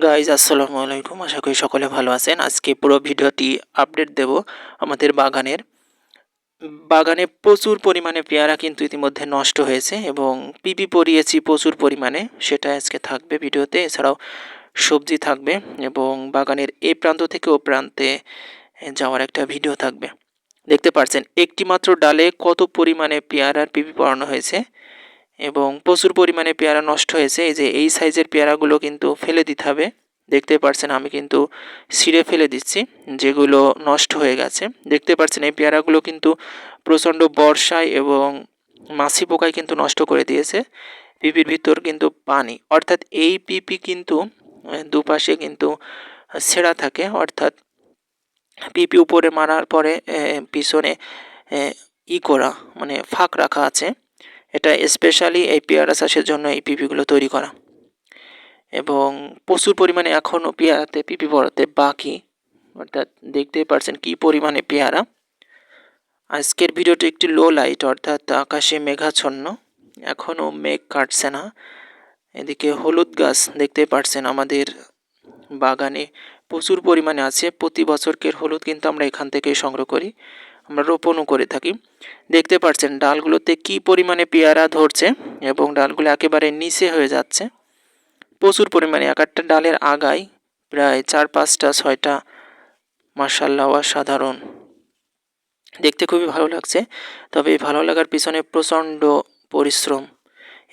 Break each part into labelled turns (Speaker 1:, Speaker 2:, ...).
Speaker 1: Guys আসসালামু আলাইকুম, আশা করি সকলে ভালো আছেন। আজকে পুরো ভিডিওটি আপডেট দেব আমাদের বাগানে প্রচুর পরিমাণে পেয়ারা কিন্তু ইতিমধ্যে নষ্ট হয়েছে এবং পিপি পরিয়েছি প্রচুর পরিমাণে, সেটা আজকে থাকবে ভিডিওতে। এছাড়াও সবজি থাকবে এবং বাগানের এই প্রান্ত থেকে ও প্রান্তে যাওয়ার একটা ভিডিও থাকবে। দেখতে পাচ্ছেন একটি মাত্র ডালে কত পরিমাণে পেয়ারার পিপি পরানো হয়েছে এবং প্রচুর পরিমাণে পেয়ারা নষ্ট হয়েছে। এই যে এই সাইজের পেয়ারাগুলো কিন্তু ফেলে দিতে হবে। দেখতে পাচ্ছেন আমি কিন্তু ছিঁড়ে ফেলে দিচ্ছি যেগুলো নষ্ট হয়ে গেছে। দেখতে পাচ্ছেন এই পেয়ারাগুলো কিন্তু প্রচণ্ড বর্ষায় এবং মাছি পোকায় কিন্তু নষ্ট করে দিয়েছে। পিপির ভিতর কিন্তু পানি, অর্থাৎ এই পিপি কিন্তু দুপাশে কিন্তু ছেঁড়া থাকে, অর্থাৎ পিপি উপরে মারার পরে পিছনে করা মানে ফাঁক রাখা আছে। এটা স্পেশালি এই পেয়ারা চাষের জন্য এই পিপিগুলো তৈরি করা এবং প্রচুর পরিমাণে এখনও পেয়ারাতে পিপি পড়াতে বাকি, অর্থাৎ দেখতেই পারছেন কি পরিমাণে পেয়ারা। আজকের ভিডিওটি একটি লো লাইট, অর্থাৎ আকাশে মেঘাচ্ছন্ন, এখনও মেঘ কাটছে না। এদিকে হলুদ গাছ দেখতে পারছেন আমাদের বাগানে প্রচুর পরিমাণে আছে। প্রতি বছরকের হলুদ কিন্তু আমরা এখান থেকেই সংগ্রহ করি, আমরা রোপণও করে থাকি। দেখতে পাচ্ছেন ডালগুলোতে কি পরিমাণে পেয়ারা ধরছে এবং ডালগুলো একেবারে নিচে হয়ে যাচ্ছে প্রচুর পরিমাণে। এক একটা ডালের আগায় প্রায় 4-5টা 6টা, মাশাআল্লাহ অসাধারণ, দেখতে খুবই ভালো লাগছে। তবে এই ভালো লাগার পিছনে প্রচণ্ড পরিশ্রম।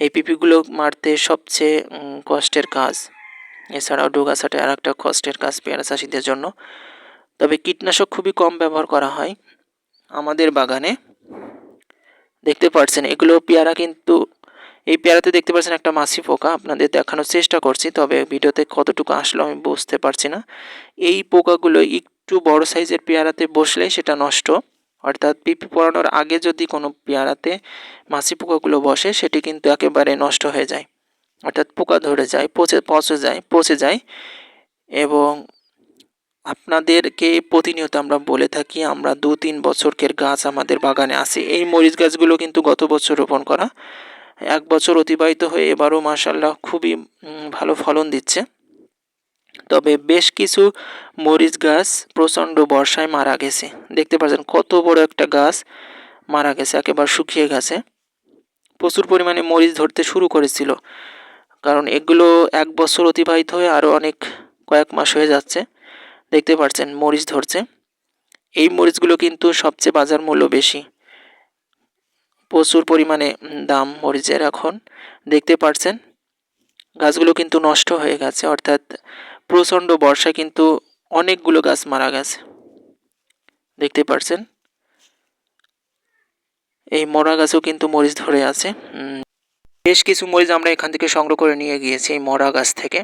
Speaker 1: এই পিপিগুলো মারতে সবচেয়ে কষ্টের কাজ। এছাড়াও ডোগা ছাঁটাই আর একটা কষ্টের কাজ পেয়ারা চাষিদের জন্য। তবে কীটনাশক খুবই কম ব্যবহার করা হয় আমাদের বাগানে। দেখতে পাচ্ছেন এগুলো পেয়ারা, কিন্তু এই পেয়ারাতে দেখতে পাচ্ছেন একটা মাছি পোকা, আপনাদের দেখানোর চেষ্টা করছি, তবে ভিডিওতে কতটুকু আসলো আমি বুঝতে পারছি না। এই পোকাগুলো একটু বড় সাইজের পেয়ারাতে বসলে সেটা নষ্ট, অর্থাৎ পিপি পড়ানোর আগে যদি কোনো পেয়ারাতে মাছি পোকাগুলো বসে সেটি কিন্তু একেবারে নষ্ট হয়ে যায়, অর্থাৎ পোকা ধরে যায়, পচে যায়। এবং আপনাদেরকে প্রতিনিয়ত আমরা বলে থাকি, আমরা 2-3 বছরকের গাছ আমাদের বাগানে আছে। এই মরিচ গাছগুলো কিন্তু গত বছর রোপণ করা, 1 বছর অতিবাহিত হয়ে এবারও মাশাআল্লাহ খুবই ভালো ফলন দিচ্ছে। তবে বেশ কিছু মরিচ গাছ প্রচণ্ড বর্ষায় মারা গেছে। দেখতে পাচ্ছেন কত বড় একটা গাছ মারা গেছে, একেবারে শুকিয়ে গেছে। প্রচুর পরিমাণে মরিচ ধরতে শুরু করেছিল, কারণ এগুলো 1 বছর অতিবাহিত হয়ে আরও কয়েক মাস হয়ে যাচ্ছে। দেখতে পাচ্ছেন মরিচ ধরছে। এই মরিচগুলো কিন্তু সবচেয়ে বাজার মূল্য বেশি, প্রচুর পরিমাণে দাম মরিচের এখন। দেখতে পাচ্ছেন গাছগুলো কিন্তু নষ্ট হয়ে গেছে, অর্থাৎ প্রচণ্ড বর্ষায় কিন্তু অনেকগুলো গাছ মারা গেছে। দেখতে পাচ্ছেন এই মরা গাছেও কিন্তু মরিচ ধরে আছে। বেশ কিছু মরিচ আমরা এখান থেকে সংগ্রহ করে নিয়ে গিয়েছি এই মরা গাছ থেকে।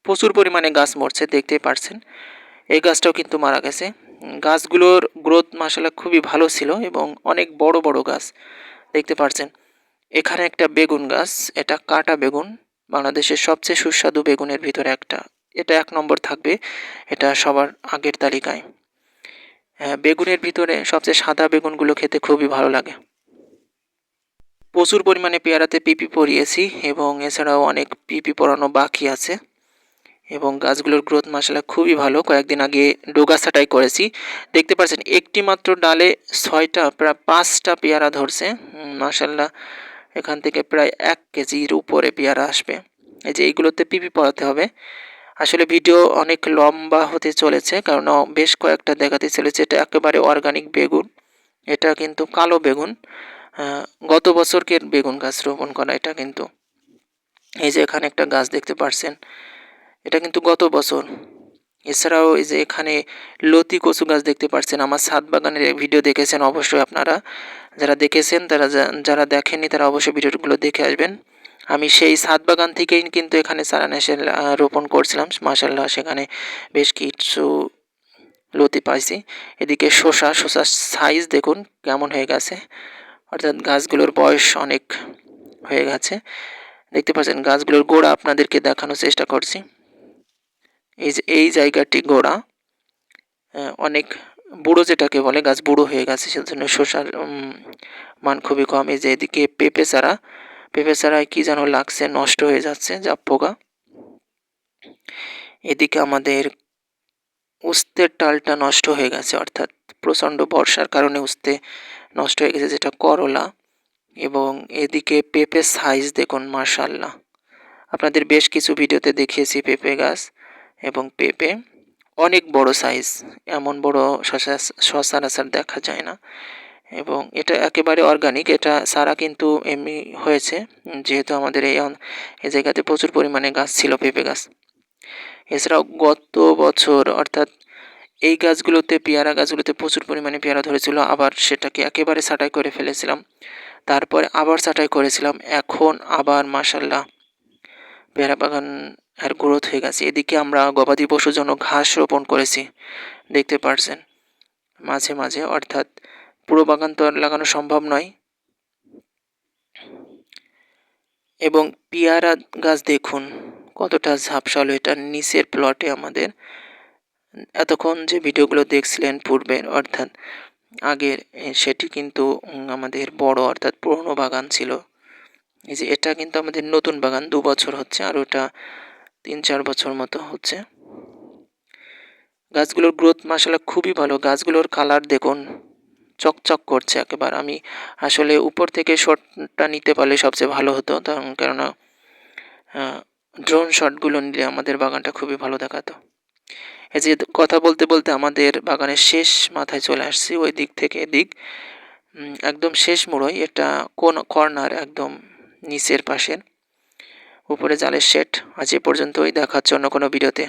Speaker 1: প্রচুর পরিমাণে গাছ মরছে, দেখতেই পাচ্ছেন এই গাছটাও কিন্তু মারা গেছে। গাছগুলোর গ্রোথ মাশাআল্লাহ খুবই ভালো ছিল এবং অনেক বড় বড় গাছ। দেখতে পাচ্ছেন এখানে একটা বেগুন গাছ, এটা কাটা বেগুন, বাংলাদেশের সবচেয়ে সুস্বাদু বেগুনের ভিতরে একটা, এটা 1 নম্বর থাকবে, এটা সবার আগের তালিকায়। বেগুনের ভিতরে সবচেয়ে সাদা বেগুনগুলো খেতে খুবই ভালো লাগে। প্রচুর পরিমাণে পেয়ারাতে পিপি পরিয়েছি এবং এছাড়াও অনেক পিপি পরানো বাকি আছে এবং গাছগুলোর গ্রোথ মাশাআল্লাহ খুবই ভালো। কয়েকদিন আগে ডোগা ছাঁটাই করেছি। দেখতে পাচ্ছেন একটি মাত্র ডালে 6টা প্রায় 5টা পেয়ারা ধরছে। মাশাআল্লাহ এখান থেকে প্রায় 1 কেজির উপরে পেয়ারা আসবে। এই যে এইগুলোতে পিপি পরাতে হবে। আসলে ভিডিও অনেক লম্বা হতে চলেছে, কারণ বেশ কয়েকটা দেখাতে চলেছে। এটা একেবারে অর্গানিক বেগুন, এটা কিন্তু কালো বেগুন, গত বছরকের বেগুন গাছ রোপণ করা এটা কিন্তু। এই যে এখানে একটা গাছ দেখতে পাচ্ছেন, এটা কিন্তু গত বছর। এছাড়াও এই যে এখানে লতি কচু গাছ দেখতে পাচ্ছেন। আমার ছাদ বাগানের ভিডিও দেখেছেন অবশ্যই আপনারা, যারা দেখেছেন যারা দেখেননি তারা অবশ্যই ভিডিওগুলো দেখে আসবেন। আমি সেই ছাদ বাগান থেকেই কিন্তু এখানে চারা এসে রোপণ করছিলাম। মাশাআল্লাহ সেখানে বেশ কিছু লতি পাইছি। এদিকে শসার সাইজ দেখুন কেমন হয়ে গেছে, অর্থাৎ গাছগুলোর বয়স অনেক হয়ে গেছে। দেখতে পাচ্ছেন গাছগুলোর গোড়া আপনাদেরকে দেখানোর চেষ্টা করছি। এই যে এই জায়গাটি গোড়া অনেক বুড়ো, যেটাকে বলে গাছ বুড়ো হয়ে গেছে, সেজন্য শসার মান খুবই কম। এই যে এদিকে পেঁপে চারায় কি যেন লাগছে, নষ্ট হয়ে যাচ্ছে, জাপ পোকা। এদিকে আমাদের উস্তের ডালটা নষ্ট হয়ে গেছে, অর্থাৎ প্রচণ্ড বর্ষার কারণে উস্তে নষ্ট হয়ে গেছে, যেটা করলা। এবং এদিকে পেঁপের সাইজ দেখুন, মাশাআল্লাহ। আপনাদের বেশ কিছু ভিডিওতে দেখিয়েছি পেঁপে গাছ এবং পেঁপে অনেক বড় সাইজ। এমন বড় সচরাচর দেখা যায় না। এবং এটা একেবারে অর্গানিক, এটা সারা কিন্তু এমনি হয়েছে, যেহেতু আমাদের এই জায়গাতে প্রচুর পরিমাণে গাছ ছিল পেঁপে গাছ। এছাড়াও গত বছর, অর্থাৎ এই গাছগুলোতে, পেয়ারা গাছগুলোতে প্রচুর পরিমাণে পেয়ারা ধরেছিল, আবার সেটাকে একেবারে ছাঁটাই করে ফেলেছিলাম, তারপরে আবার ছাঁটাই করেছিলাম, এখন আবার মাশাআল্লাহ পেয়ারা বাগান আর গ্রোথ হয়ে গেছে। এদিকে আমরা গবাদি পশুর জন্য ঘাস রোপণ করেছি, দেখতে পারছেন মাঝে মাঝে, অর্থাৎ পুরো বাগান তো আর লাগানো সম্ভব নয়। এবং পেয়ারা গাছ দেখুন কতটা ঝাপসালো, এটা নিচের প্লটে আমাদের। এতক্ষণ যে ভিডিওগুলো দেখছিলেন পূর্বের, অর্থাৎ আগের, সেটি কিন্তু আমাদের বড়, অর্থাৎ পুরনো বাগান ছিল। এই যে এটা কিন্তু আমাদের নতুন বাগান, 2 বছর হচ্ছে, আর ওটা 3-4 বছর মতো হচ্ছে। গাছগুলোর গ্রোথ মাশাআল্লাহ খুবই ভালো। গাছগুলোর কালার দেখুন, চকচক করছে একেবারে। আমি আসলে উপর থেকে শটটা নিতে পারলে সবচেয়ে ভালো হতো, কেননা ড্রোন শটগুলো নিলে আমাদের বাগানটা খুবই ভালো দেখাতো। এই যে কথা বলতে বলতে আমাদের বাগানের শেষ মাথায় চলে আসছি, ওই দিক থেকে এদিক, একদম শেষ মুড়োয়। এটা কোন কর্নার, একদম নিচের পাশের, উপরে জালের শেড। আজ এ পর্যন্তই, দেখা হচ্ছে অন্য কোনো ভিডিওতে।